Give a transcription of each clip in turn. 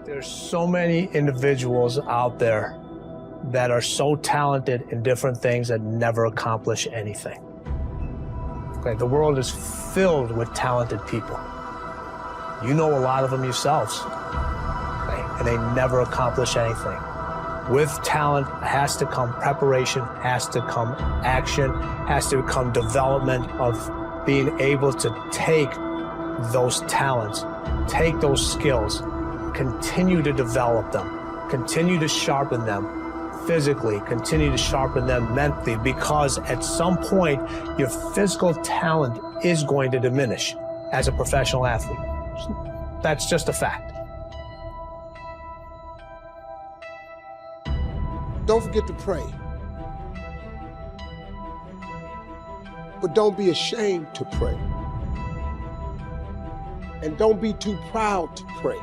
There's so many individuals out there that are so talented in different things that never accomplish anything. Okay, the world is filled with talented people. You know a lot of them yourselves, okay, and they never accomplish anything. With talent has to come preparation, has to come action, has to come development of being able to take those talents, take those skills, continue to develop them, continue to sharpen them physically, continue to sharpen them mentally, because at some point your physical talent is going to diminish as a professional athlete. That's just a fact. Don't forget to pray. But don't be ashamed to pray. And don't be too proud to pray.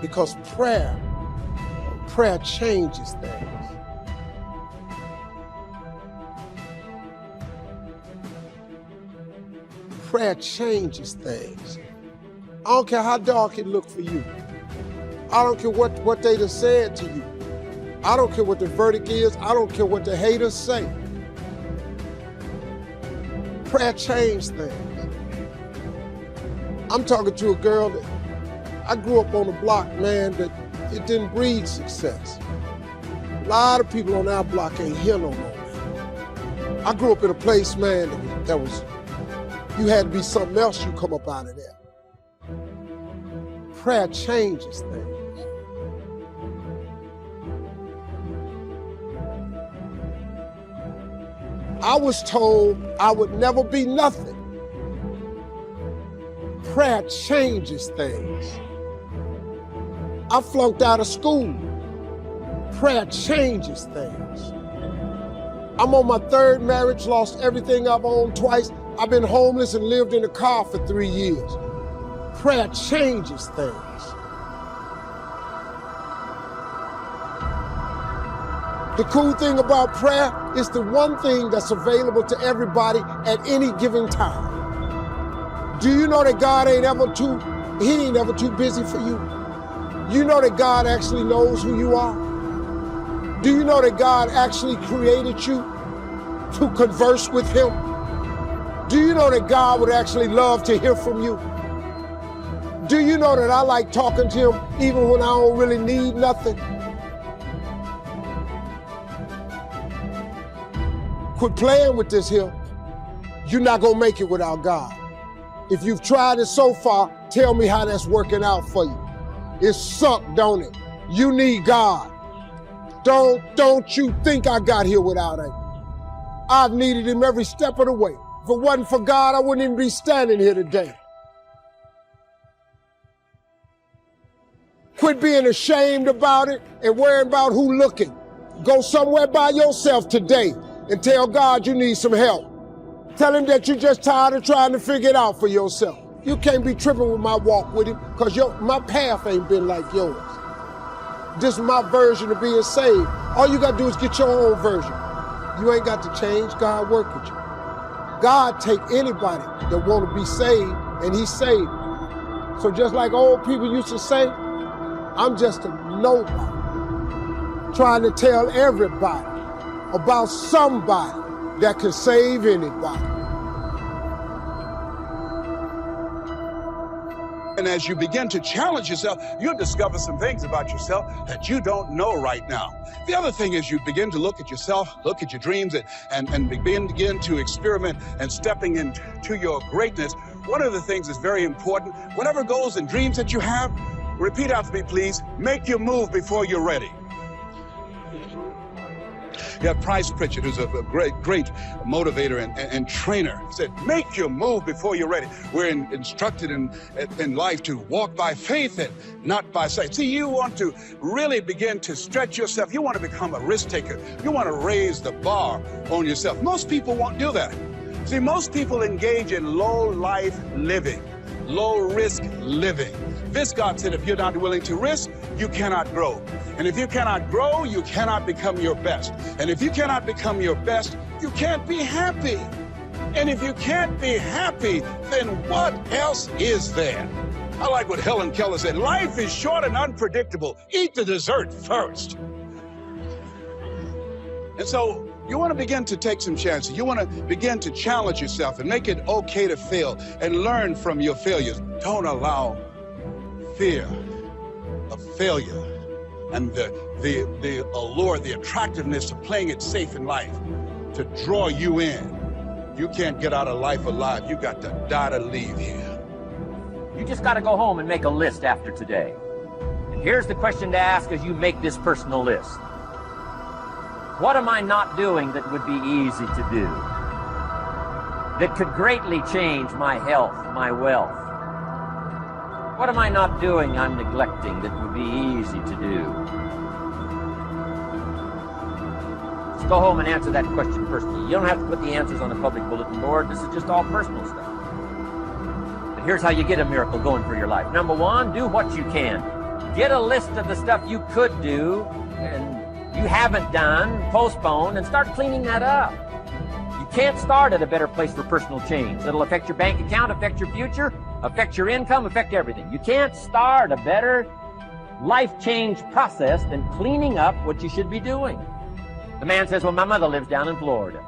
Because prayer changes things. Prayer changes things. I don't care how dark it look for you. I don't care what they done said to you. I don't care what the verdict is. I don't care what the haters say. Prayer changed things. I'm talking to a girl that I grew up on a block, man, that it didn't breed success. A lot of people on our block ain't here no more, man. I grew up in a place, man, that was you had to be something else, you come up out of there. Prayer changes things. I was told I would never be nothing. Prayer changes things. I flunked out of school. Prayer changes things. I'm on my third marriage, lost everything I've owned twice. I've been homeless and lived in a car for 3 years. Prayer changes things. The cool thing about prayer is the one thing that's available to everybody at any given time. Do you know that God ain't ever too busy for you? You know that God actually knows who you are? Do you know that God actually created you to converse with him? Do you know that God would actually love to hear from you? Do you know that I like talking to him even when I don't really need nothing? Quit playing with this here. You're not gonna make it without God. If you've tried it so far, tell me how that's working out for you. It sucked, don't it? You need God. Don't you think I got here without him. I've needed him every step of the way. If it wasn't for God, I wouldn't even be standing here today. Quit being ashamed about it and worrying about who looking. Go somewhere by yourself today and tell God you need some help. Tell him that you're just tired of trying to figure it out for yourself. You can't be tripping with my walk with him because my path ain't been like yours. This is my version of being saved. All you gotta do is get your own version. You ain't got to change. God work with you. God take anybody that want to be saved and he saved. So just like old people used to say, I'm just a nobody trying to tell everybody about somebody that can save anybody. And as you begin to challenge yourself, you'll discover some things about yourself that you don't know right now. The other thing is you begin to look at yourself, look at your dreams, and begin to experiment and stepping into your greatness. One of the things that's very important, whatever goals and dreams that you have, repeat after me, please. Make your move before you're ready. You have Price Pritchett, who's a great motivator and trainer. He said, make your move before you're ready. We're instructed in life to walk by faith and not by sight. See, you want to really begin to stretch yourself. You want to become a risk taker. You want to raise the bar on yourself. Most people won't do that. See, most people engage in low-life living, low-risk living. This God said, if you're not willing to risk, you cannot grow. And if you cannot grow, you cannot become your best. And if you cannot become your best, you can't be happy. And if you can't be happy, then what else is there? I like what Helen Keller said. Life is short and unpredictable. Eat the dessert first. And so you want to begin to take some chances. You want to begin to challenge yourself and make it okay to fail and learn from your failures. Don't allow fear of failure and the allure, the attractiveness of playing it safe in life to draw you in. You can't get out of life alive. You got to die to leave here. You just got to go home and make a list after today. And here's the question to ask as you make this personal list. What am I not doing that would be easy to do? That could greatly change my health, my wealth? What am I not doing I'm neglecting that would be easy to do? Just go home and answer that question personally. You don't have to put the answers on a public bulletin board. This is just all personal stuff. Here's how you get a miracle going for your life. Number one, do what you can. Get a list of the stuff you could do and you haven't done, postpone, and start cleaning that up. You can't start at a better place for personal change. It'll affect your bank account, affect your future, affect your income, affect everything. You can't start a better life change process than cleaning up what you should be doing. The man says, well, my mother lives down in Florida.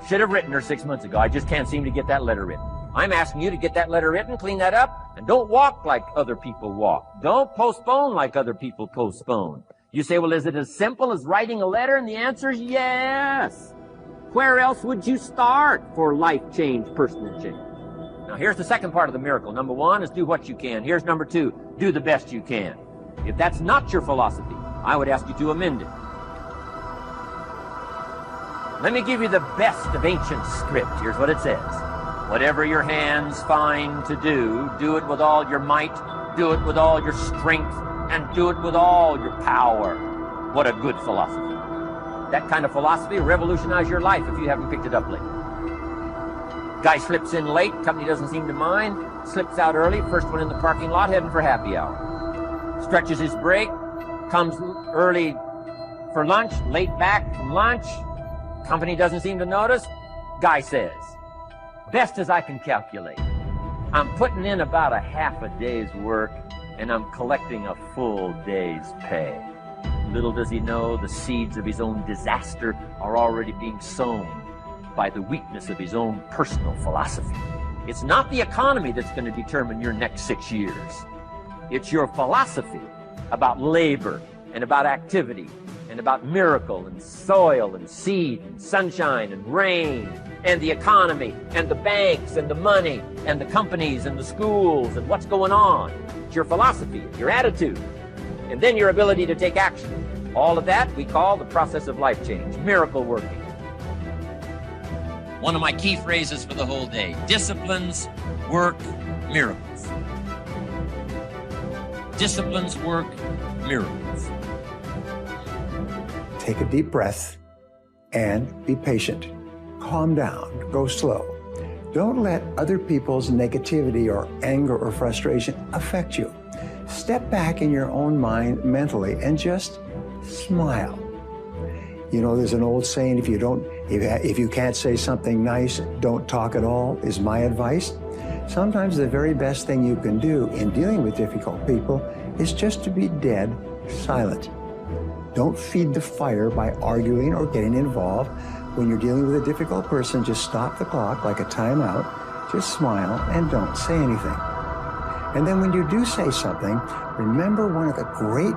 Should have written her 6 months ago. I just can't seem to get that letter written. I'm asking you to get that letter written, clean that up, and don't walk like other people walk. Don't postpone like other people postpone. You say, well, is it as simple as writing a letter? And the answer is yes. Where else would you start for life change, personal change? Now, here's the second part of the miracle. Number one is do what you can. Here's number two, do the best you can. If that's not your philosophy, I would ask you to amend it. Let me give you the best of ancient script. Here's what it says. Whatever your hands find to do it with all your might, do it with all your strength, and do it with all your power. What a good philosophy. That kind of philosophy will revolutionize your life if you haven't picked it up lately. Guy slips in late, company doesn't seem to mind, slips out early, first one in the parking lot, heading for happy hour. Stretches his break, comes early for lunch, late back from lunch, company doesn't seem to notice. Guy says, best as I can calculate, I'm putting in about a half a day's work and I'm collecting a full day's pay. Little does he know the seeds of his own disaster are already being sown by the weakness of his own personal philosophy. It's not the economy that's going to determine your next 6 years. It's your philosophy about labor and about activity and about miracle and soil and seed and sunshine and rain and the economy and the banks and the money and the companies and the schools and what's going on. It's your philosophy, your attitude, and then your ability to take action. All of that we call the process of life change, miracle working. One of my key phrases for the whole day, disciplines work miracles. Disciplines work miracles. Take a deep breath and be patient. Calm down, go slow. Don't let other people's negativity or anger or frustration affect you. Step back in your own mind mentally and just smile. You know, there's an old saying, if you can't say something nice, don't talk at all, is my advice. Sometimes the very best thing you can do in dealing with difficult people is just to be dead silent. Don't feed the fire by arguing or getting involved. When you're dealing with a difficult person, just stop the clock like a timeout, just smile and don't say anything. And then when you do say something, remember one of the great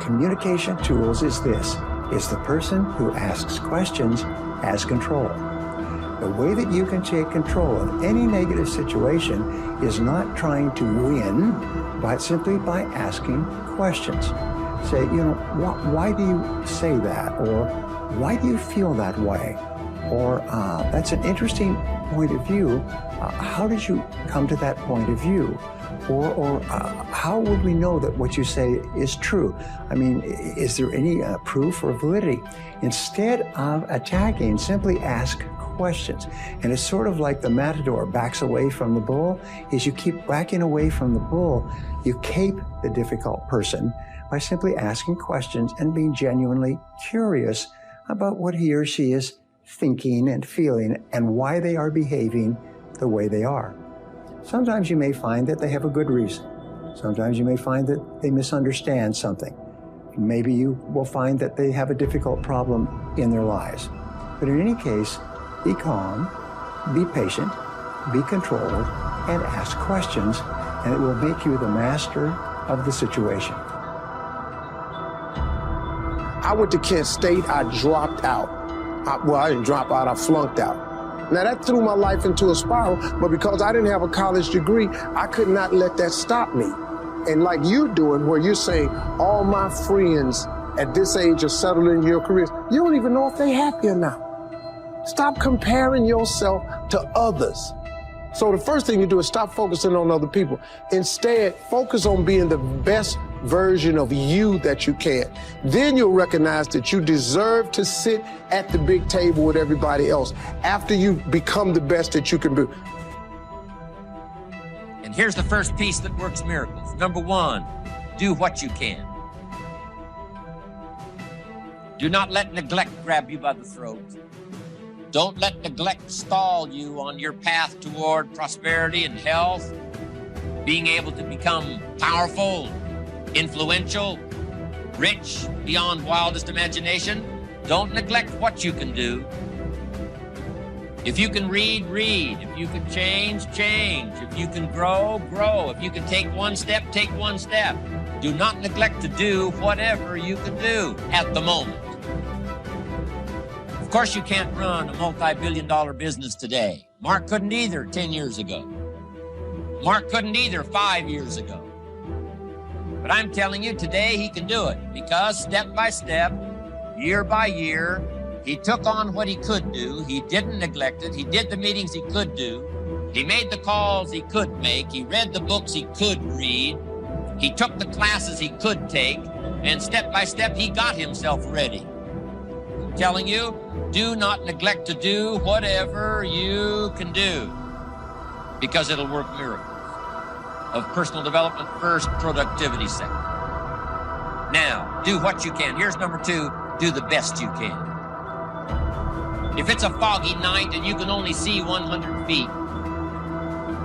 communication tools is this, is the person who asks questions has control. The way that you can take control of any negative situation is not trying to win, but simply by asking questions. Say, you know, why do you say that? Or why do you feel that way? Or that's an interesting point of view. How did you come to that point of view? Or how would we know that what you say is true? I mean, is there any proof or validity? Instead of attacking, simply ask questions. And it's sort of like the matador backs away from the bull. As you keep backing away from the bull, you cape the difficult person by simply asking questions and being genuinely curious about what he or she is thinking and feeling and why they are behaving the way they are. Sometimes you may find that they have a good reason. Sometimes you may find that they misunderstand something. Maybe you will find that they have a difficult problem in their lives. But in any case, be calm, be patient, be controlled, and ask questions, and it will make you the master of the situation. I went to Kent State, I dropped out. I didn't drop out, I flunked out. Now that threw my life into a spiral, but because I didn't have a college degree, I could not let that stop me. And like you're doing, where you're saying, all my friends at this age are settled in your careers, you don't even know if they're happy or not. Stop comparing yourself to others. So the first thing you do is stop focusing on other people. Instead, focus on being the best version of you that you can. Then you'll recognize that you deserve to sit at the big table with everybody else after you become the best that you can be. And here's the first piece that works miracles. Number one, do what you can. Do not let neglect grab you by the throat. Don't let neglect stall you on your path toward prosperity and health, being able to become powerful, influential, rich beyond wildest imagination. Don't neglect what you can do. If you can read, read. If you can change, change. If you can grow, grow. If you can take one step, take one step. Do not neglect to do whatever you can do at the moment. Of course, you can't run a multi-billion-dollar business today. Mark couldn't either 10 years ago. Mark couldn't either 5 years ago. But I'm telling you, today he can do it because step by step, year by year, he took on what he could do. He didn't neglect it. He did the meetings he could do. He made the calls he could make. He read the books he could read. He took the classes he could take. And step by step, he got himself ready. I'm telling you, do not neglect to do whatever you can do because it'll work miracles. Of personal development first, productivity second. Now, do what you can. Here's number two, do the best you can. If it's a foggy night and you can only see 100 feet,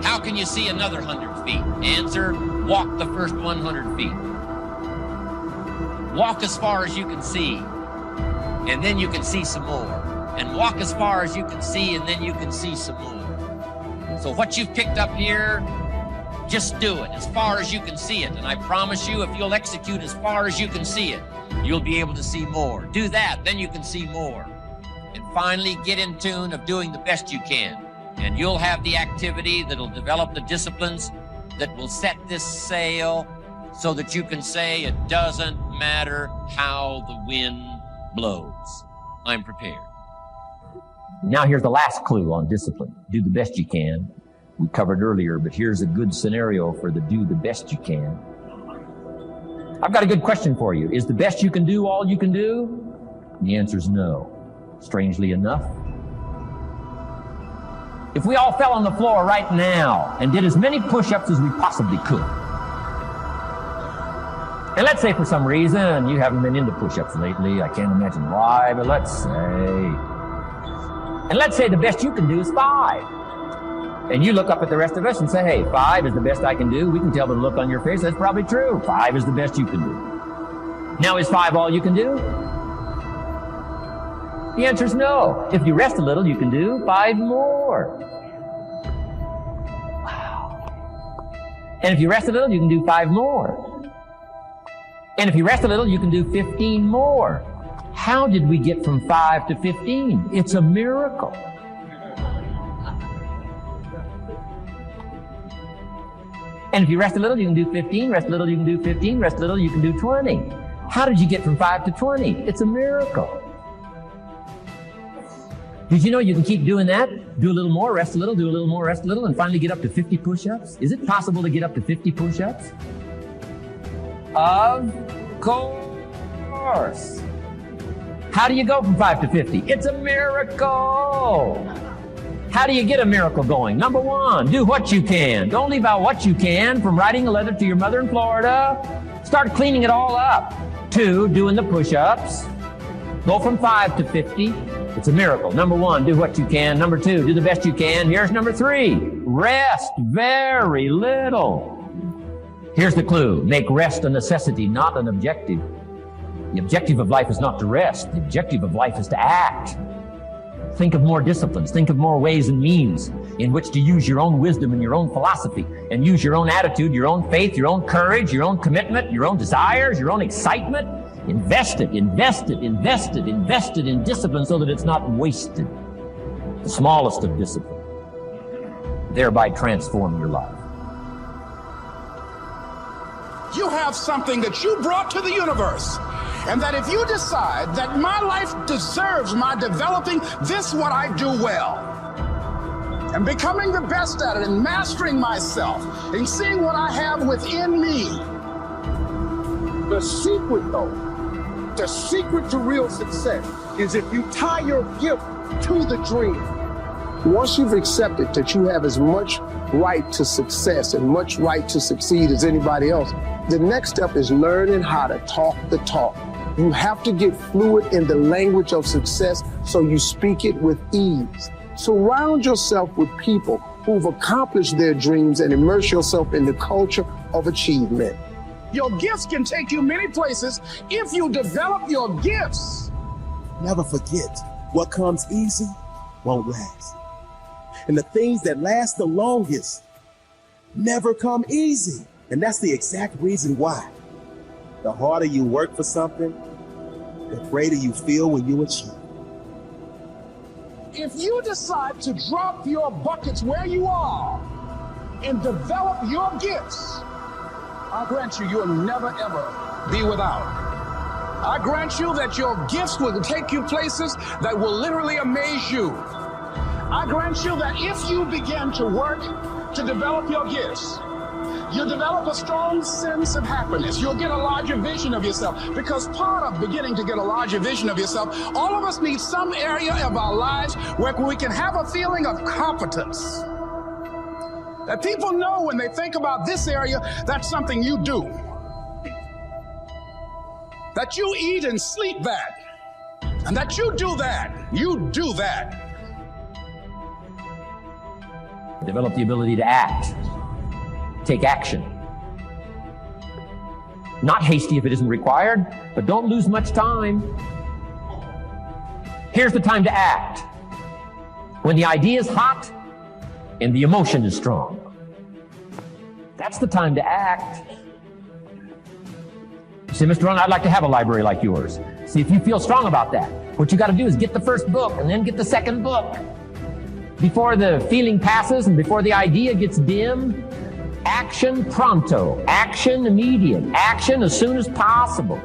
how can you see another 100 feet? Answer, walk the first 100 feet. Walk as far as you can see, and then you can see some more. And walk as far as you can see, and then you can see some more. So what you've picked up here, just do it as far as you can see it. And I promise you, if you'll execute as far as you can see it, you'll be able to see more. Do that, then you can see more. And finally, get in tune of doing the best you can. And you'll have the activity that'll develop the disciplines that will set this sail so that you can say it doesn't matter how the wind blows. I'm prepared. Now here's the last clue on discipline. Do the best you can. We covered earlier, but here's a good scenario for the do the best you can. I've got a good question for you. Is the best you can do all you can do? And the answer is no. Strangely enough, if we all fell on the floor right now and did as many push-ups as we possibly could, and let's say for some reason you haven't been into push-ups lately, I can't imagine why, but let's say the best you can do is 5. And you look up at the rest of us and say, hey, 5 is the best I can do. We can tell by the look on your face that's probably true. 5 is the best you can do. Now, is 5 all you can do? The answer is no. If you rest a little, you can do 5 more. Wow. And if you rest a little, you can do 5 more. And if you rest a little, you can do 15 more. How did we get from 5 to 15? It's a miracle. And if you rest a little, you can do 15, rest a little, you can do 15, rest a little, you can do 20. How did you get from 5 to 20? It's a miracle. Did you know you can keep doing that? Do a little more, rest a little, do a little more, rest a little, and finally get up to 50 push-ups? Is it possible to get up to 50 push-ups? Of course. How do you go from 5 to 50? It's a miracle. How do you get a miracle going? Number 1, do what you can. Don't leave out what you can, from writing a letter to your mother in Florida. Start cleaning it all up. 2, doing the push-ups. Go from 5 to 50. It's a miracle. Number 1, do what you can. Number 2, do the best you can. Here's number 3, rest very little. Here's the clue. Make rest a necessity, not an objective. The objective of life is not to rest. The objective of life is to act. Think of more disciplines. Think of more ways and means in which to use your own wisdom and your own philosophy, and use your own attitude, your own faith, your own courage, your own commitment, your own desires, your own excitement. Invest it in discipline so that it's not wasted. The smallest of discipline. Thereby transform your life. You have something that you brought to the universe. And that if you decide that my life deserves my developing this what I do well, and becoming the best at it, and mastering myself, and seeing what I have within me. The secret though, the secret to real success is if you tie your gift to the dream. Once you've accepted that you have as much right to success and much right to succeed as anybody else, the next step is learning how to talk the talk. You have to get fluid in the language of success so you speak it with ease. Surround yourself with people who've accomplished their dreams and immerse yourself in the culture of achievement. Your gifts can take you many places if you develop your gifts. Never forget, what comes easy won't last. And the things that last the longest never come easy. And that's the exact reason why. The harder you work for something, the greater you feel when you achieve. If you decide to drop your buckets where you are and develop your gifts, I grant you, you'll never ever be without. I grant you that your gifts will take you places that will literally amaze you. I grant you that if you begin to work to develop your gifts, you'll develop a strong sense of happiness. You'll get a larger vision of yourself. Because part of beginning to get a larger vision of yourself, all of us need some area of our lives where we can have a feeling of competence. That people know when they think about this area, that's something you do. That you eat and sleep that. And that you do that. You do that. Develop the ability to act. Take action. Not hasty if it isn't required, but don't lose much time. Here's the time to act. When the idea is hot and the emotion is strong. That's the time to act. You say, Mr. Rohn, I'd like to have a library like yours. See, if you feel strong about that, what you got to do is get the first book and then get the second book. Before the feeling passes and before the idea gets dim, action pronto, action immediate, action as soon as possible.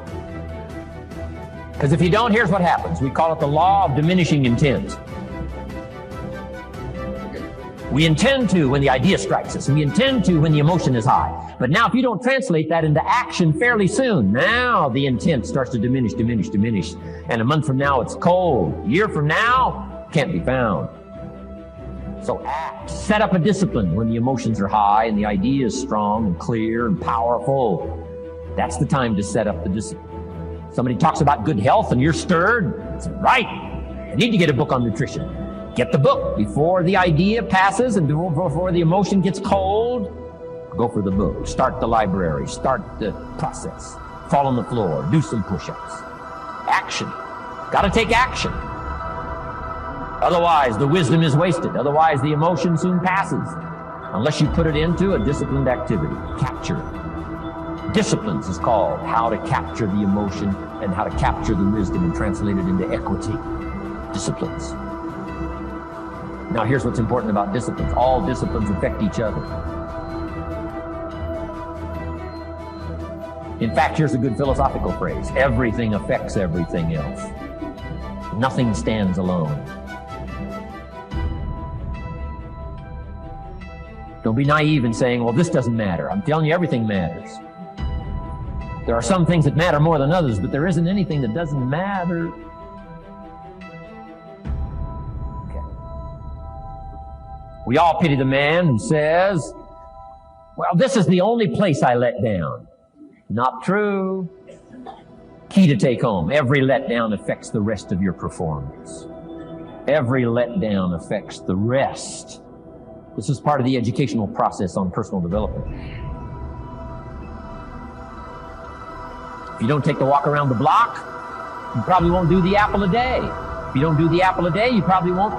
Because if you don't, here's what happens. We call it the law of diminishing intent. We intend to when the idea strikes us, and we intend to when the emotion is high. But now if you don't translate that into action fairly soon, now the intent starts to diminish. And a month from now, it's cold. A year from now, can't be found. So act. Set up a discipline when the emotions are high and the idea is strong and clear and powerful. That's the time to set up the discipline. Somebody talks about good health and you're stirred. It's right. I need to get a book on nutrition. Get the book before the idea passes and before the emotion gets cold. Go for the book. Start the library. Start the process. Fall on the floor. Do some push-ups. Action. Got to take action. Otherwise, the wisdom is wasted. Otherwise, the emotion soon passes. Unless you put it into a disciplined activity. Capture it. Disciplines is called how to capture the emotion and how to capture the wisdom and translate it into equity. Disciplines. Now, here's what's important about disciplines. All disciplines affect each other. In fact, here's a good philosophical phrase. Everything affects everything else. Nothing stands alone. Don't be naive in saying, well, this doesn't matter. I'm telling you, everything matters. There are some things that matter more than others, but there isn't anything that doesn't matter. Okay. We all pity the man who says, well, this is the only place I let down. Not true. Key to take home. Every letdown affects the rest of your performance. Every letdown affects the rest. This is part of the educational process on personal development. If you don't take the walk around the block, you probably won't do the apple a day. If you don't do the apple a day, you probably won't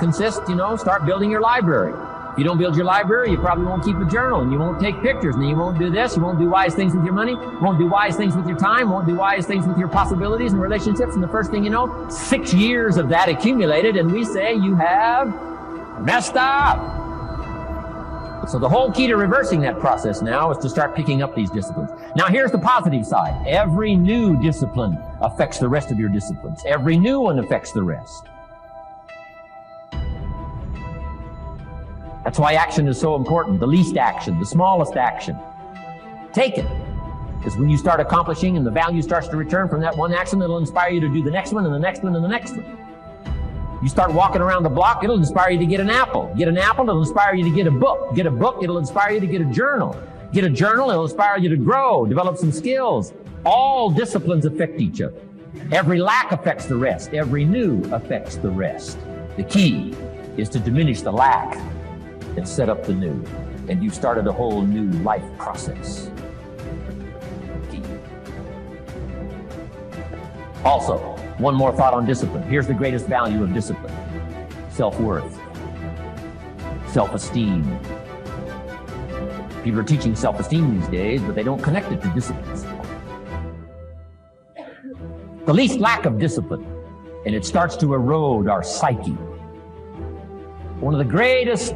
start building your library. If you don't build your library, you probably won't keep a journal, and you won't take pictures, and you won't do this, you won't do wise things with your money, you won't do wise things with your time, won't do wise things with your possibilities and relationships, and the first thing you know, 6 years of that accumulated, and we say you have messed up. So the whole key to reversing that process now is to start picking up these disciplines. Now here's the positive side. Every new discipline affects the rest of your disciplines. Every new one affects the rest. That's why action is so important. The least action, the smallest action. Take it. Because when you start accomplishing and the value starts to return from that one action, it'll inspire you to do the next one and the next one and the next one. You start walking around the block, it'll inspire you to get an apple. Get an apple, it'll inspire you to get a book. Get a book, it'll inspire you to get a journal. Get a journal, it'll inspire you to grow, develop some skills. All disciplines affect each other. Every lack affects the rest. Every new affects the rest. The key is to diminish the lack and set up the new. And you've started a whole new life process. Key. Also, one more thought on discipline. Here's the greatest value of discipline. Self-worth. Self-esteem. People are teaching self-esteem these days, but they don't connect it to disciplines. The least lack of discipline, and it starts to erode our psyche. One of the greatest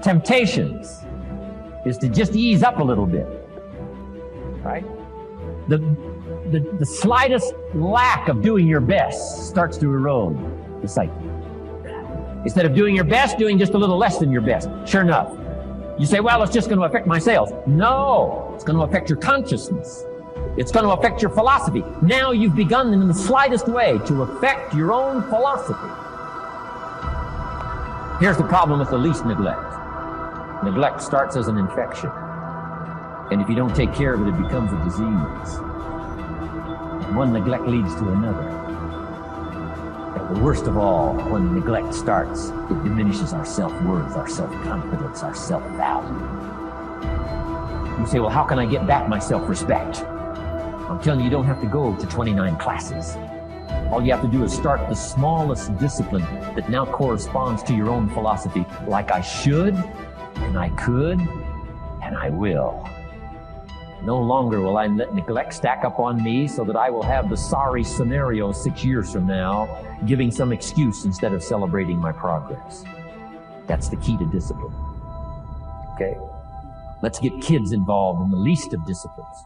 temptations is to just ease up a little bit, right? The slightest lack of doing your best starts to erode the psyche. Instead of doing your best, doing just a little less than your best. Sure enough, you say, well, it's just going to affect my sales. No, it's going to affect your consciousness. It's going to affect your philosophy. Now you've begun in the slightest way to affect your own philosophy. Here's the problem with the least neglect. Neglect starts as an infection. And if you don't take care of it, it becomes a disease. And one neglect leads to another. And the worst of all, when neglect starts, it diminishes our self-worth, our self-confidence, our self-value. You say, well, how can I get back my self-respect? I'm telling you, you don't have to go to 29 classes. All you have to do is start the smallest discipline that now corresponds to your own philosophy, like I should, and I could, and I will. No longer will I let neglect stack up on me so that I will have the sorry scenario 6 years from now, giving some excuse instead of celebrating my progress. That's the key to discipline. Okay? Let's get kids involved in the least of disciplines.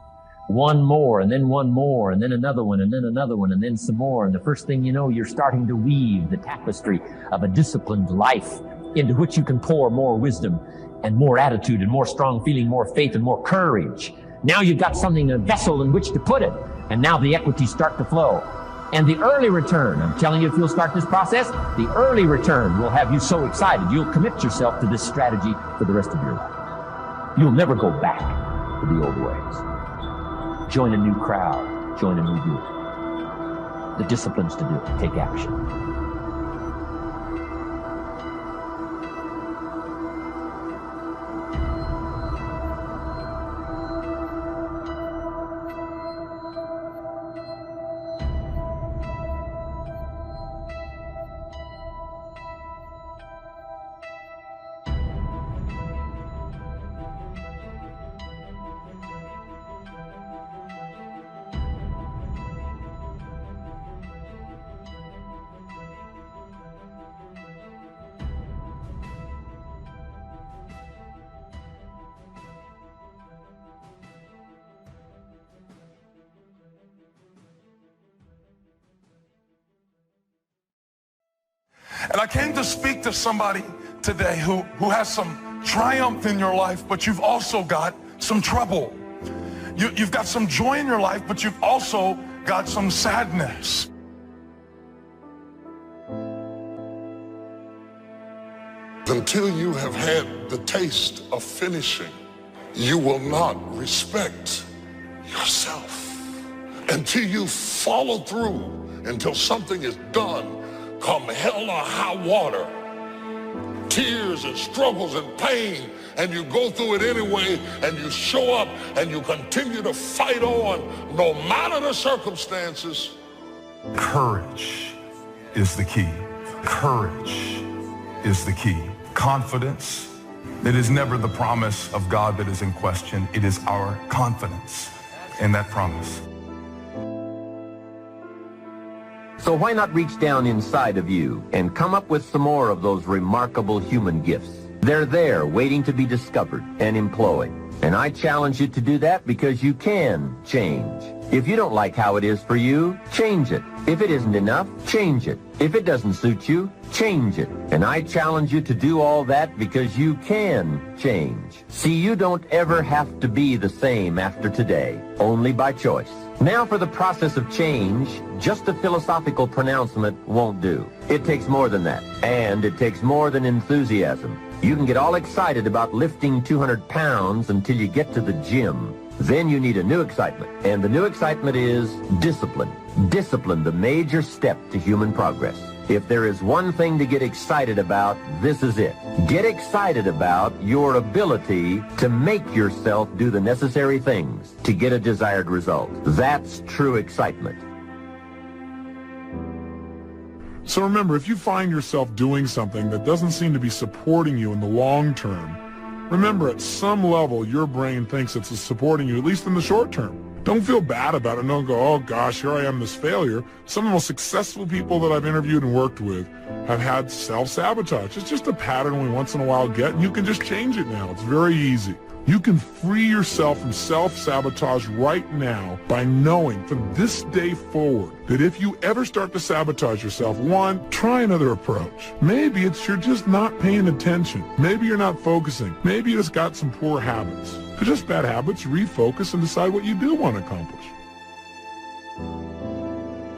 One more, and then another one, and then another one, and then some more. And the first thing you know, you're starting to weave the tapestry of a disciplined life into which you can pour more wisdom and more attitude and more strong feeling, more faith and more courage. Now you've got something, a vessel in which to put it. And now the equities start to flow. And the early return, I'm telling you, if you'll start this process, the early return will have you so excited, you'll commit yourself to this strategy for the rest of your life. You'll never go back to the old ways. Join a new crowd, join a new group. The disciplines to do it, take action. And I came to speak to somebody today who has some triumph in your life, but you've also got some trouble. You've got some joy in your life, but you've also got some sadness. Until you have had the taste of finishing, you will not respect yourself. Until you follow through, until something is done, come hell or high water, tears and struggles and pain, and you go through it anyway, and you show up and you continue to fight on no matter the circumstances. Courage is the key. Courage is the key. Confidence. It is never the promise of God that is in question. It is our confidence in that promise. So why not reach down inside of you and come up with some more of those remarkable human gifts? They're there waiting to be discovered and employed. And I challenge you to do that because you can change. If you don't like how it is for you, change it. If it isn't enough, change it. If it doesn't suit you, change it. And I challenge you to do all that because you can change. See, you don't ever have to be the same after today, only by choice. Now for the process of change, just a philosophical pronouncement won't do. It takes more than that, and it takes more than enthusiasm. You can get all excited about lifting 200 pounds until you get to the gym. Then you need a new excitement, and the new excitement is discipline. Discipline, the major step to human progress. If there is one thing to get excited about, this is it. Get excited about your ability to make yourself do the necessary things to get a desired result. That's true excitement. So remember, if you find yourself doing something that doesn't seem to be supporting you in the long term, remember at some level your brain thinks it's supporting you, at least in the short term. Don't feel bad about it. Don't go, oh gosh, here I am, this failure. Some of the most successful people that I've interviewed and worked with have had self-sabotage. It's just a pattern we once in a while get, and you can just change it now. It's very easy. You can free yourself from self-sabotage right now by knowing from this day forward that if you ever start to sabotage yourself, one, try another approach. Maybe it's you're just not paying attention. Maybe you're not focusing. Maybe you just got some poor habits. If they're just bad habits, refocus and decide what you do want to accomplish.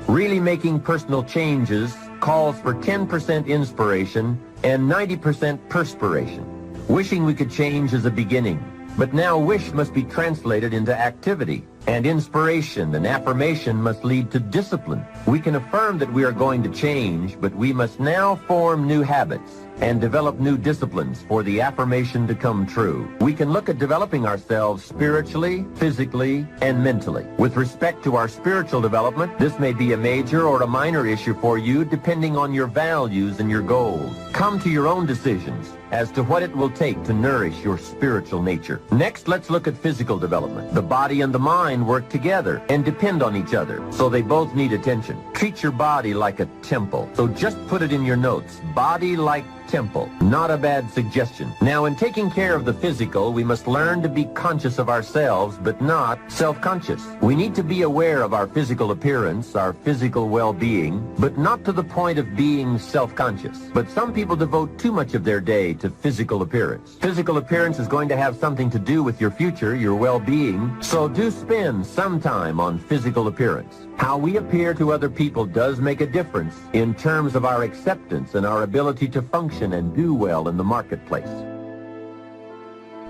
Really making personal changes calls for 10% inspiration and 90% perspiration. Wishing we could change is a beginning. But now wish must be translated into activity, and inspiration and affirmation must lead to discipline. We can affirm that we are going to change, but we must now form new habits and develop new disciplines for the affirmation to come true. We can look at developing ourselves spiritually, physically, and mentally. With respect to our spiritual development, this may be a major or a minor issue for you depending on your values and your goals. Come to your own decisions as to what it will take to nourish your spiritual nature. Next, let's look at physical development. The body and the mind work together and depend on each other, so they both need attention. Treat your body like a temple. So just put it in your notes. Body like temple. Not a bad suggestion. Now, in taking care of the physical, we must learn to be conscious of ourselves, but not self-conscious. We need to be aware of our physical appearance, our physical well-being, but not to the point of being self-conscious. But some people devote too much of their day to physical appearance. Physical appearance is going to have something to do with your future, your well-being, so do spend some time on physical appearance. How we appear to other people does make a difference in terms of our acceptance and our ability to function and do well in the marketplace.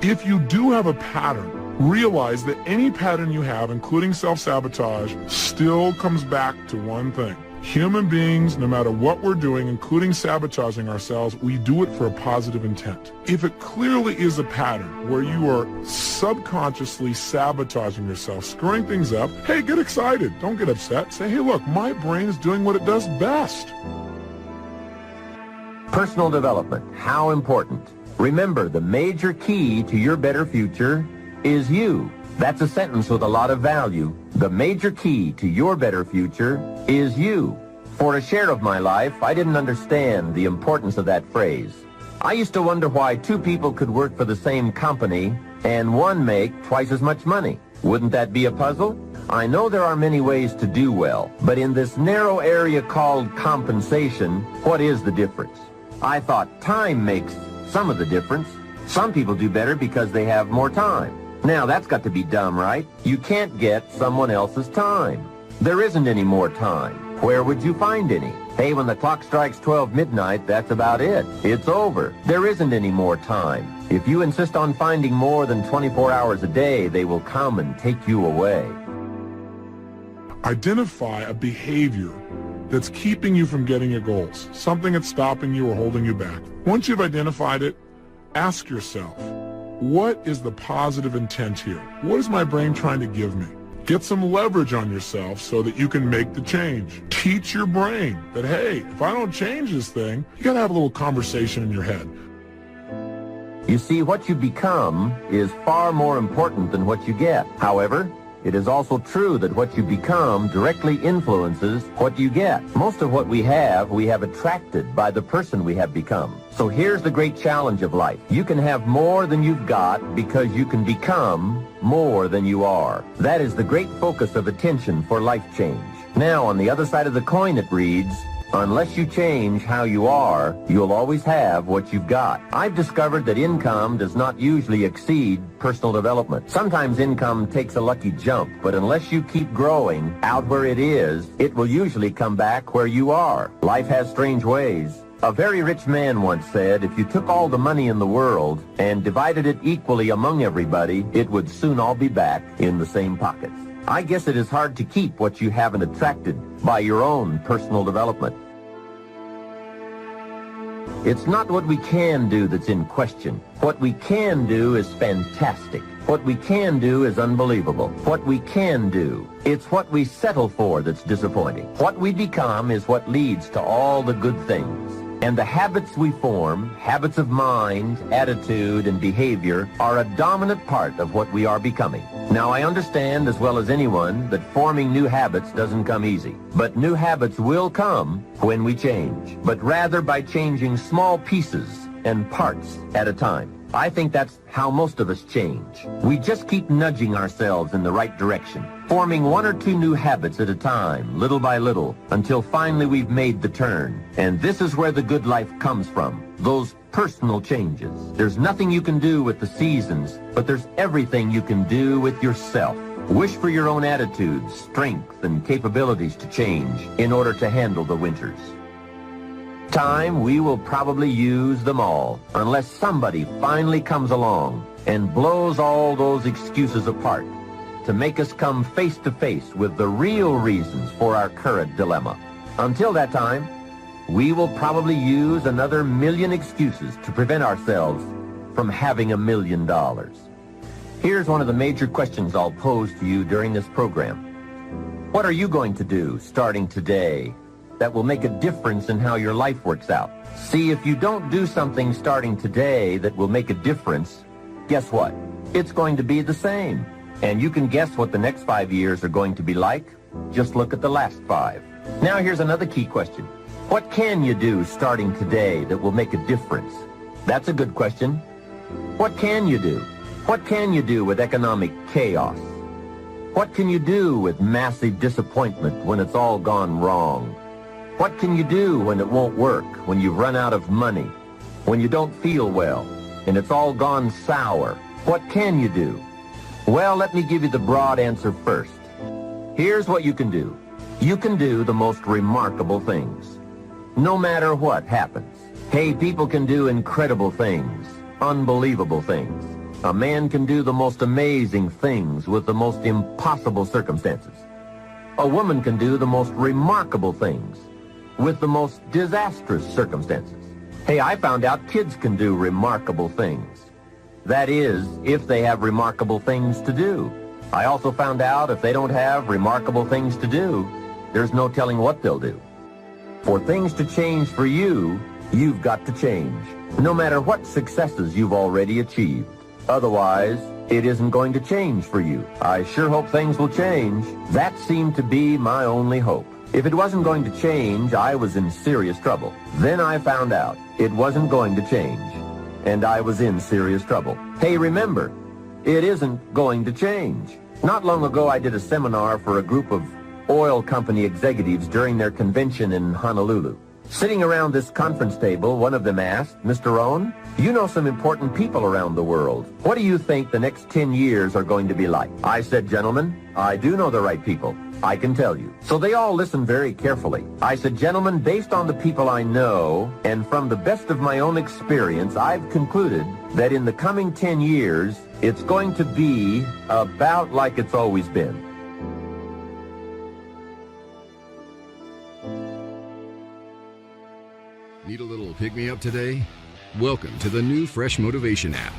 If you do have a pattern, realize that any pattern you have, including self-sabotage, still comes back to one thing. Human beings, no matter what we're doing, including sabotaging ourselves, we do it for a positive intent. If it clearly is a pattern where you are subconsciously sabotaging yourself, screwing things up, hey, get excited. Don't get upset. Say, hey, look, my brain is doing what it does best. Personal development, how important. Remember, the major key to your better future is you. That's a sentence with a lot of value. The major key to your better future is you. For a share of my life, I didn't understand the importance of that phrase. I used to wonder why two people could work for the same company and one make twice as much money. Wouldn't that be a puzzle? I know there are many ways to do well, but in this narrow area called compensation, what is the difference? I thought time makes some of the difference. Some people do better because they have more time. Now, that's got to be dumb, right? You can't get someone else's time. There isn't any more time. Where would you find any? Hey, when the clock strikes 12 midnight, that's about it. It's over. There isn't any more time. If you insist on finding more than 24 hours a day, they will come and take you away. Identify a behavior that's keeping you from getting your goals, something that's stopping you or holding you back. Once you've identified it, ask yourself, what is the positive intent here? What is my brain trying to give me? Get some leverage on yourself so that you can make the change. Teach your brain that, hey, if I don't change this thing, you gotta have a little conversation in your head. You see, what you become is far more important than what you get. However, it is also true that what you become directly influences what you get. Most of what we have attracted by the person we have become. So here's the great challenge of life. You can have more than you've got because you can become more than you are. That is the great focus of attention for life change. Now, on the other side of the coin, it reads, unless you change how you are, you'll always have what you've got. I've discovered that income does not usually exceed personal development. Sometimes income takes a lucky jump, but unless you keep growing out where it is, it will usually come back where you are. Life has strange ways. A very rich man once said, if you took all the money in the world and divided it equally among everybody, it would soon all be back in the same pockets. I guess it is hard to keep what you haven't attracted by your own personal development. It's not what we can do that's in question. What we can do is fantastic. What we can do is unbelievable. What we can do, it's what we settle for that's disappointing. What we become is what leads to all the good things. And the habits we form, habits of mind, attitude, and behavior, are a dominant part of what we are becoming. Now, I understand as well as anyone that forming new habits doesn't come easy. But new habits will come when we change, but rather by changing small pieces and parts at a time. I think that's how most of us change. We just keep nudging ourselves in the right direction, forming one or two new habits at a time, little by little, until finally we've made the turn. And this is where the good life comes from, those personal changes. There's nothing you can do with the seasons, but there's everything you can do with yourself. Wish for your own attitudes, strength, and capabilities to change in order to handle the winters. Time, we will probably use them all, unless somebody finally comes along and blows all those excuses apart to make us come face to face with the real reasons for our current dilemma. Until that time, we will probably use another million excuses to prevent ourselves from having $1 million. Here's one of the major questions I'll pose to you during this program. What are you going to do starting today that will make a difference in how your life works out? See, if you don't do something starting today that will make a difference, guess what? It's going to be the same. And you can guess what the next 5 years are going to be like. Just look at the last 5. Now here's another key question. What can you do starting today that will make a difference? That's a good question. What can you do? What can you do with economic chaos? What can you do with massive disappointment when it's all gone wrong? What can you do when it won't work, when you've run out of money, when you don't feel well, and it's all gone sour? What can you do? Well, let me give you the broad answer first. Here's what you can do. You can do the most remarkable things, no matter what happens. Hey, people can do incredible things, unbelievable things. A man can do the most amazing things with the most impossible circumstances. A woman can do the most remarkable things with the most disastrous circumstances. Hey, I found out kids can do remarkable things. That is, if they have remarkable things to do. I also found out if they don't have remarkable things to do, there's no telling what they'll do. For things to change for you, you've got to change, no matter what successes you've already achieved. Otherwise, it isn't going to change for you. I sure hope things will change. That seemed to be my only hope. If it wasn't going to change, I was in serious trouble. Then I found out it wasn't going to change, and I was in serious trouble. Hey, remember, it isn't going to change. Not long ago, I did a seminar for a group of oil company executives during their convention in Honolulu. Sitting around this conference table, one of them asked, Mr. Rohn, you know some important people around the world. What do you think the next 10 years are going to be like? I said, gentlemen, I do know the right people. I can tell you. So they all listened very carefully. I said, gentlemen, based on the people I know and from the best of my own experience, I've concluded that in the coming 10 years, it's going to be about like it's always been. Need a little pick-me-up today? Welcome to the new Fresh Motivation app,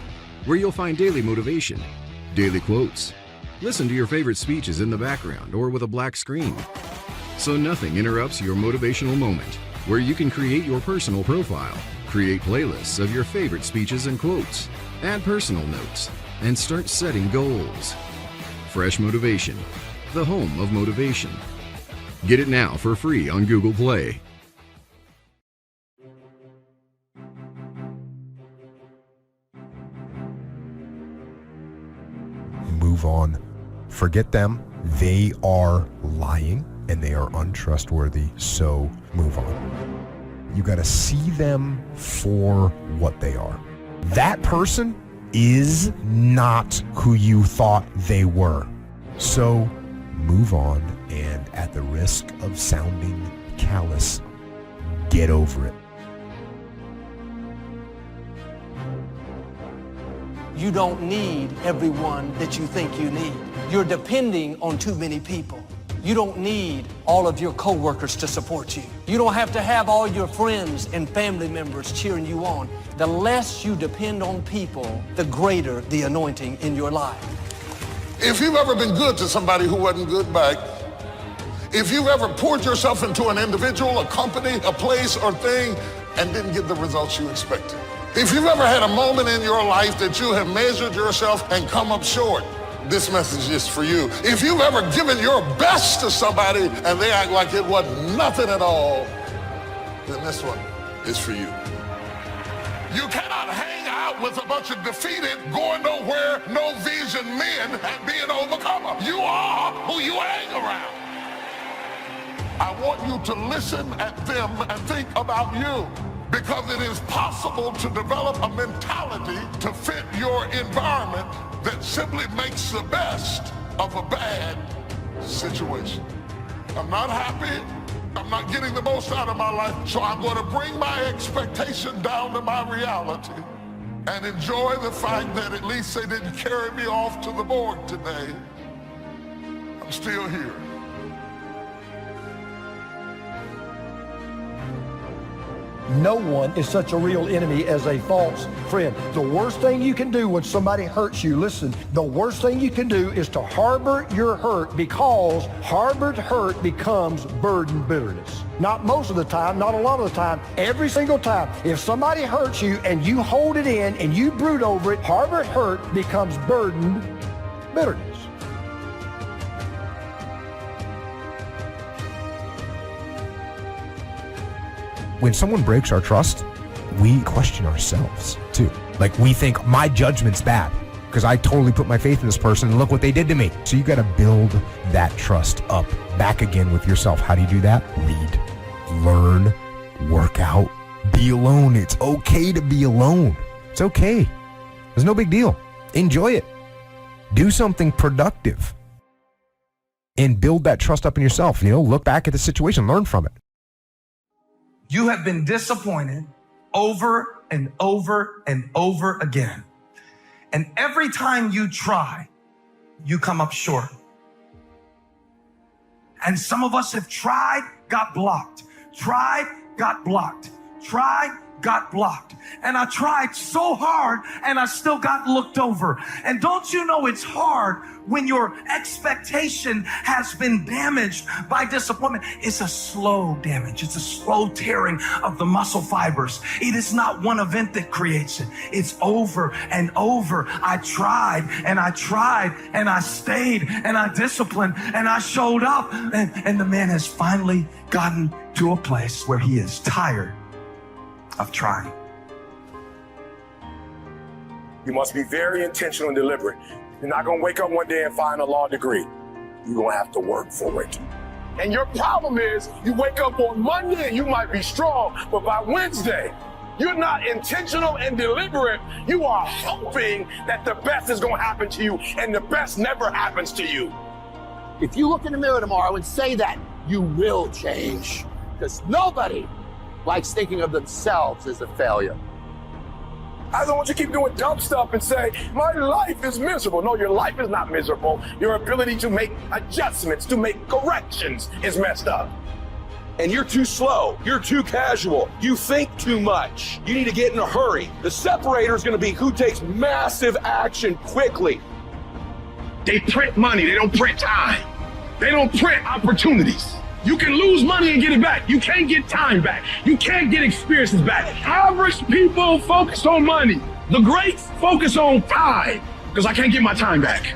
where you'll find daily motivation, daily quotes. Listen to your favorite speeches in the background or with a black screen, so nothing interrupts your motivational moment, where you can create your personal profile, create playlists of your favorite speeches and quotes, add personal notes, and start setting goals. Fresh Motivation, the home of motivation. Get it now for free on Google Play. Move on. Forget them. They are lying and they are untrustworthy, so move on. You got to see them for what they are. That person is not who you thought they were. So move on, and at the risk of sounding callous, get over it. You don't need everyone that you think you need. You're depending on too many people. You don't need all of your coworkers to support you. You don't have to have all your friends and family members cheering you on. The less you depend on people, the greater the anointing in your life. If you've ever been good to somebody who wasn't good back, if you've ever poured yourself into an individual, a company, a place or thing, and didn't get the results you expected. If you've ever had a moment in your life that you have measured yourself and come up short, this message is for you. If you've ever given your best to somebody and they act like it wasn't nothing at all, then this one is for you. You cannot hang out with a bunch of defeated, going nowhere, no vision men and be an overcomer. You are who you hang around. I want you to listen at them and think about you, because it is possible to develop a mentality to fit your environment that simply makes the best of a bad situation. I'm not happy. I'm not getting the most out of my life, so I'm going to bring my expectation down to my reality and enjoy the fact that at least they didn't carry me off to the morgue today. I'm still here. No one is such a real enemy as a false friend. The worst thing you can do when somebody hurts you, listen, the worst thing you can do is to harbor your hurt, because harbored hurt becomes burden bitterness. Not most of the time, not a lot of the time, every single time. If somebody hurts you and you hold it in and you brood over it, harbored hurt becomes burden bitterness. When someone breaks our trust, we question ourselves too. Like, we think my judgment's bad because I totally put my faith in this person and look what they did to me. So you got to build that trust up back again with yourself. How do you do that? Read, learn, work out, be alone. It's okay to be alone. It's okay. There's no big deal. Enjoy it. Do something productive and build that trust up in yourself. You know, look back at the situation, learn from it. You have been disappointed over and over and over again. And every time you try, you come up short. And some of us have tried, got blocked. Tried, got blocked. Tried, got blocked. And I tried so hard and I still got looked over. And don't you know it's hard when your expectation has been damaged by disappointment? It's a slow damage. It's a slow tearing of the muscle fibers. It is not one event that creates it. It's over and over. I tried and I tried and I stayed and I disciplined and I showed up. And the man has finally gotten to a place where he is tired of trying. You must be very intentional and deliberate. You're not gonna wake up one day and find a law degree. You're gonna have to work for it. And your problem is, you wake up on Monday and you might be strong, but by Wednesday, you're not intentional and deliberate. You are hoping that the best is gonna happen to you, and the best never happens to you. If you look in the mirror tomorrow and say that, you will change. Because nobody likes thinking of themselves as a failure. I don't want you to keep doing dumb stuff and say, my life is miserable. No, your life is not miserable. Your ability to make adjustments, to make corrections is messed up. and you're too slow, you're too casual, you think too much, you need to get in a hurry. The separator is going to be who takes massive action quickly. They print money, they don't print time. They don't print opportunities. You can lose money and get it back. You can't get time back. You can't get experiences back. Average people focus on money. The greats focus on time, because I can't get my time back.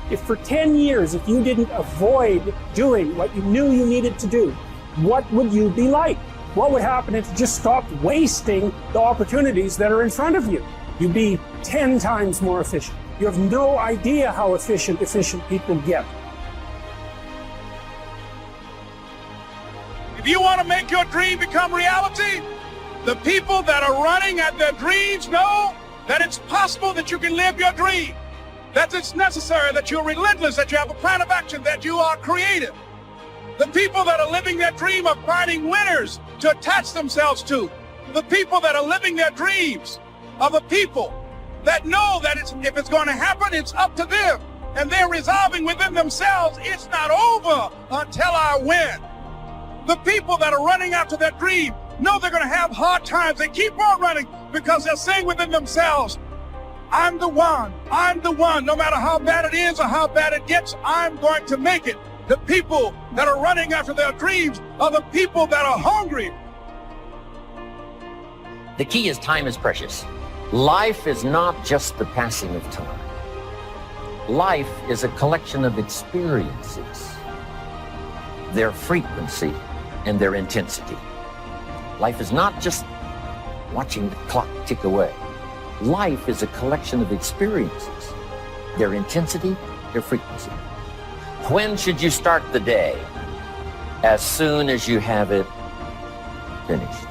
If for 10 years, if you didn't avoid doing what you knew you needed to do, what would you be like? What would happen if you just stopped wasting the opportunities that are in front of you? You'd be 10 times more efficient. You have no idea how efficient people get. If you want to make your dream become reality, the people that are running at their dreams know that it's possible that you can live your dream, that it's necessary, that you're relentless, that you have a plan of action, that you are creative. The people that are living their dream are finding winners to attach themselves to. The people that are living their dreams are the people that know that if it's going to happen, it's up to them. And they're resolving within themselves, it's not over until I win. The people that are running after their dream know they're going to have hard times. They keep on running because they're saying within themselves, I'm the one, no matter how bad it is or how bad it gets, I'm going to make it. The people that are running after their dreams are the people that are hungry. The key is time is precious. Life is not just the passing of time. Life is a collection of experiences, their frequency and their intensity. Life is not just watching the clock tick away. Life is a collection of experiences, their intensity, their frequency. When should you start the day? As soon as you have it finished.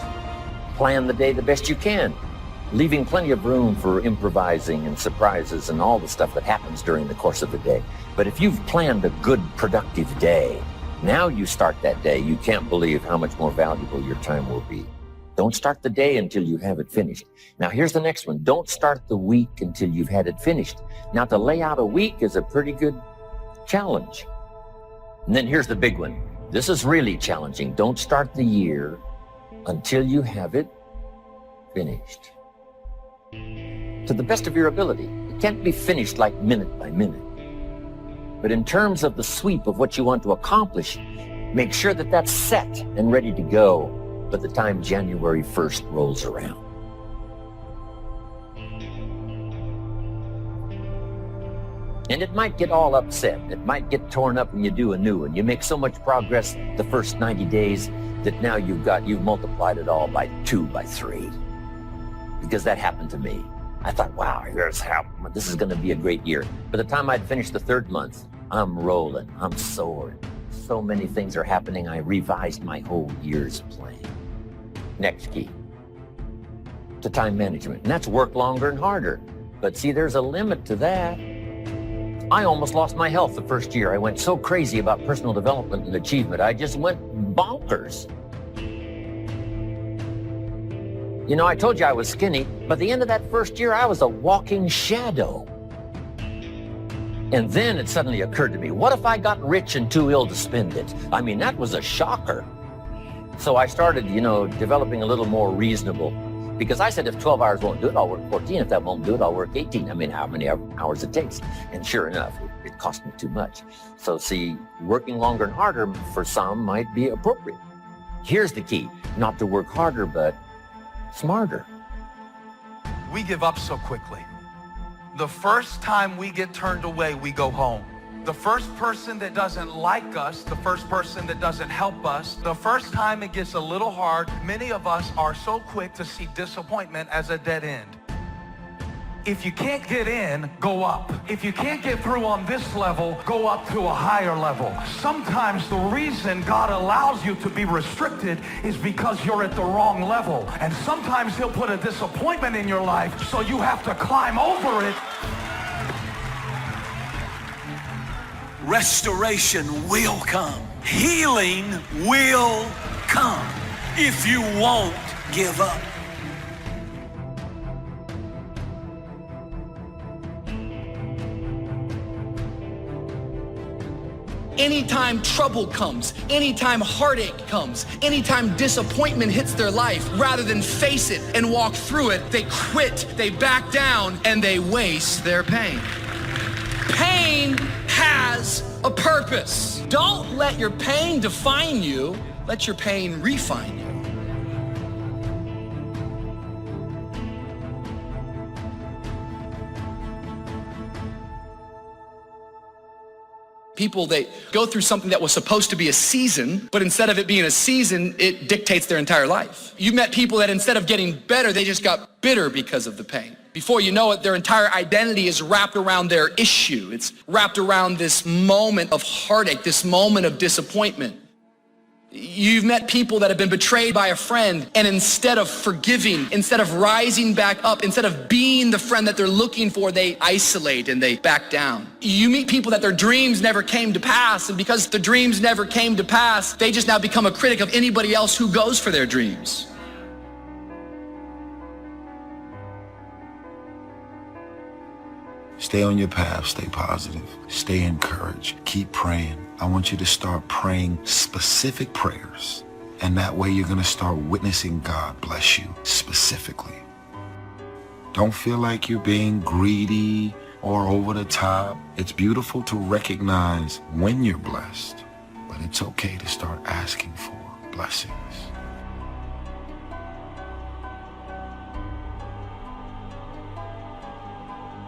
Plan the day the best you can, leaving plenty of room for improvising and surprises and all the stuff that happens during the course of the day. But if you've planned a good, productive day, now you start that day, you can't believe how much more valuable your time will be. Don't start the day until you have it finished. Now, here's the next one. Don't start the week until you've had it finished. Now, to lay out a week is a pretty good challenge. And then here's the big one. This is really challenging. Don't start the year until you have it finished. To the best of your ability. It can't be finished like minute by minute. But in terms of the sweep of what you want to accomplish, make sure that that's set and ready to go by the time January 1st rolls around. And it might get all upset. It might get torn up when you do a new one. You make so much progress the first 90 days that now you've multiplied it all by 2, by 3. Because that happened to me. I thought, wow, this is going to be a great year. By the time I'd finished the 3rd month, I'm rolling, I'm soaring. So many things are happening, I revised my whole year's plan. Next key, to time management. And that's work longer and harder. But see, there's a limit to that. I almost lost my health the first year. I went so crazy about personal development and achievement. I just went bonkers. You know, I told you I was skinny. By the end of that first year, I was a walking shadow. And then it suddenly occurred to me, what if I got rich and too ill to spend it? I mean, that was a shocker. So I started, developing a little more reasonable. Because I said, if 12 hours won't do it, I'll work 14. If that won't do it, I'll work 18. I mean, how many hours it takes. And sure enough, it cost me too much. So see, working longer and harder for some might be appropriate. Here's the key, not to work harder, but smarter. We give up so quickly. The first time we get turned away, we go home. The first person that doesn't like us, the first person that doesn't help us, the first time it gets a little hard, many of us are so quick to see disappointment as a dead end. If you can't get in, go up. If you can't get through on this level, go up to a higher level. Sometimes the reason God allows you to be restricted is because you're at the wrong level. And sometimes he'll put a disappointment in your life, so you have to climb over it. Restoration will come. Healing will come if you won't give up. Anytime trouble comes, anytime heartache comes, anytime disappointment hits their life, rather than face it and walk through it, they quit, they back down, and they waste their pain. Pain has a purpose. Don't let your pain define you. Let your pain refine you. People, they go through something that was supposed to be a season, but instead of it being a season, it dictates their entire life. You met people that instead of getting better, they just got bitter because of the pain. Before you know it, their entire identity is wrapped around their issue. It's wrapped around this moment of heartache, this moment of disappointment. You've met people that have been betrayed by a friend, and instead of forgiving, instead of rising back up, instead of being the friend that they're looking for, they isolate and they back down. You meet people that their dreams never came to pass, and because the dreams never came to pass, they just now become a critic of anybody else who goes for their dreams. Stay on your path, stay positive, stay encouraged, keep praying. I want you to start praying specific prayers, and that way you're going to start witnessing God bless you specifically. Don't feel like you're being greedy or over the top. It's beautiful to recognize when you're blessed, but it's okay to start asking for blessings.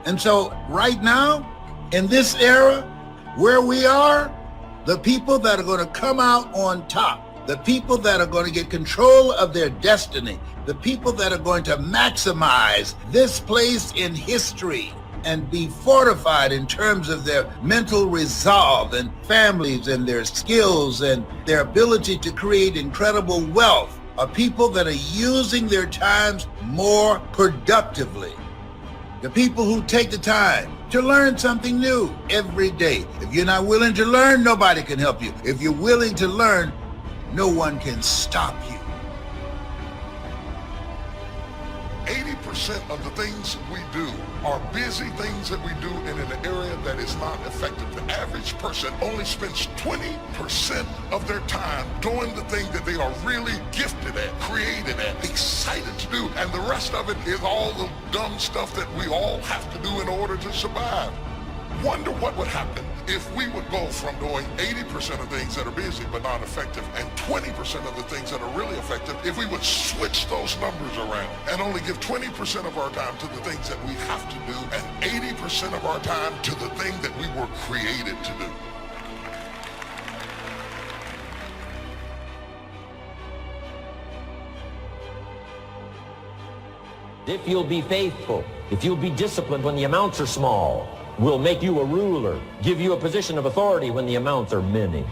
And so right now, in this era, where we are, the people that are going to come out on top, the people that are going to get control of their destiny, the people that are going to maximize this place in history and be fortified in terms of their mental resolve and families and their skills and their ability to create incredible wealth, are people that are using their times more productively. The people who take the time to learn something new every day. If you're not willing to learn, nobody can help you. If you're willing to learn, no one can stop you. 80% of the things we do are busy things that we do in an area that is not effective. The average person only spends 20% of their time doing the thing that they are really gifted at, created at, excited to do, and the rest of it is all the dumb stuff that we all have to do in order to survive. Wonder what would happen if we would go from doing 80% of things that are busy but not effective and 20% of the things that are really effective if we would switch those numbers around and only give 20% of our time to the things that we have to do and 80% of our time to the thing that we were created to do. If you'll be faithful, if you'll be disciplined when the amounts are small, we'll make you a ruler, give you a position of authority when the amounts are many.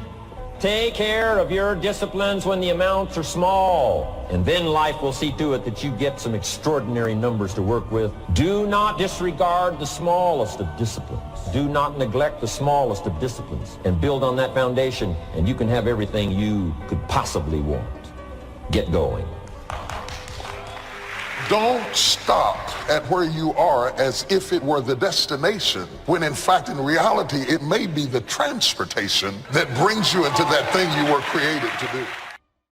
Take care of your disciplines when the amounts are small, and then life will see to it that you get some extraordinary numbers to work with. Do not disregard the smallest of disciplines. Do not neglect the smallest of disciplines, and build on that foundation, and you can have everything you could possibly want. Get going. Don't stop at where you are as if it were the destination, when in fact, in reality, it may be the transportation that brings you into that thing you were created to do.